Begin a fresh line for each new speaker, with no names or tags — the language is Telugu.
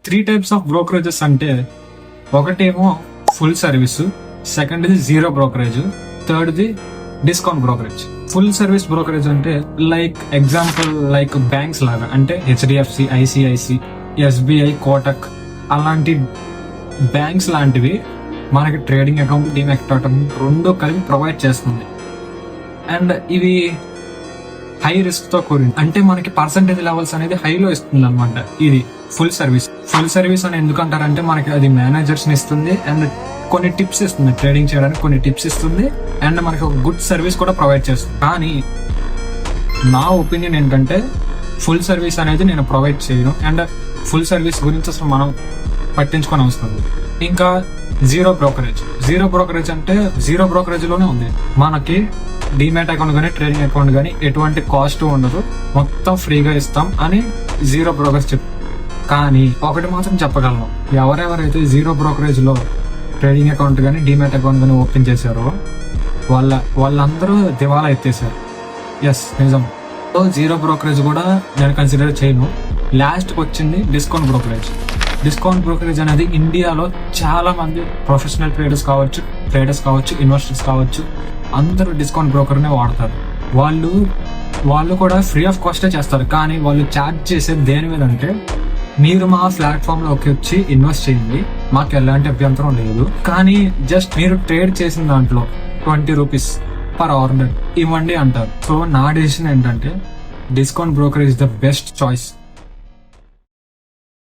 3 టైప్స్ ఆఫ్ బ్రోకరేజెస్ అంటే ఒకటేమో ఫుల్ సర్వీస్, సెకండ్ది జీరో బ్రోకరేజ్, థర్డ్ది discount brokerage. Full service brokerage అంటే ఎగ్జాంపుల్ బ్యాంక్స్ లాగా, అంటే హెచ్డిఎఫ్సి, ఐసిఐసి, ఎస్బిఐ, కోటక్ అలాంటి బ్యాంక్స్ లాంటివి మనకి ట్రేడింగ్ అకౌంట్, డీమ్యాట్ అకౌంట్ రెండు కలిపి ప్రొవైడ్ చేస్తుంది. అండ్ ఇవి హై రిస్క్ తో కూడింది, అంటే మనకి పర్సంటేజ్ లెవెల్స్ అనేది హైలో ఇస్తుంది అనమాట. ఇది ఫుల్ సర్వీస్. ఫుల్ సర్వీస్ అని ఎందుకంటారంటే మనకి అది మేనేజర్స్ ని ఇస్తుంది అండ్ కొన్ని టిప్స్ ఇస్తుంది, ట్రేడింగ్ చేయడానికి కొన్ని టిప్స్ ఇస్తుంది అండ్ మనకి ఒక గుడ్ సర్వీస్ కూడా ప్రొవైడ్ చేస్తుంది. కానీ నా ఒపీనియన్ ఏంటంటే ఫుల్ సర్వీస్ అనేది నేను ప్రొవైడ్ చేయను అండ్ ఫుల్ సర్వీస్ గురించి అసలు మనం పట్టించుకొని అవసరం. ఇంకా జీరో బ్రోకరేజ్. జీరో బ్రోకరేజ్ అంటే జీరో బ్రోకరేజ్ లోనే ఉంది, మనకి డీమ్యాట్ అకౌంట్ కానీ ట్రేడింగ్ అకౌంట్ కానీ ఎటువంటి కాస్ట్ ఉండదు, మొత్తం ఫ్రీగా ఇస్తాం అని జీరో బ్రోకరేజ్ కానీ ఒకటి మాత్రం చెప్పగలను, ఎవరెవరైతే జీరో బ్రోకరేజ్ లో ట్రేడింగ్ అకౌంట్ కానీ డీమ్యాట్ అకౌంట్ కానీ ఓపెన్ చేశారో వాళ్ళందరూ దివాలా ఎత్తేసారు. ఎస్, నిజం. సో జీరో బ్రోకరేజ్ కూడా నేను కన్సిడర్ చేయను. లాస్ట్కి వచ్చింది డిస్కౌంట్ బ్రోకరేజ్. డిస్కౌంట్ బ్రోకరేజ్ అనేది ఇండియాలో చాలా మంది ప్రొఫెషనల్ ట్రేడర్స్ కావచ్చు, ఇన్వెస్టర్స్ కావచ్చు, అందరూ డిస్కౌంట్ బ్రోకర్నే వాడతారు. వాళ్ళు కూడా ఫ్రీ ఆఫ్ కాస్టే చేస్తారు, కానీ వాళ్ళు ఛార్జ్ చేసేది దేని మీద అంటే, మీరు మా ప్లాట్ఫామ్ లోకి వచ్చి ఇన్వెస్ట్ చేయండి, మాకు ఎలాంటి అభ్యంతరం లేదు, కానీ జస్ట్ మీరు ట్రేడ్ చేసిన దాంట్లో 20 రూపీస్ పర్ ఆర్డర్ ఇవ్వండి అంటారు. సో నా డెసిషన్ ఏంటంటే discount brokerage the best choice.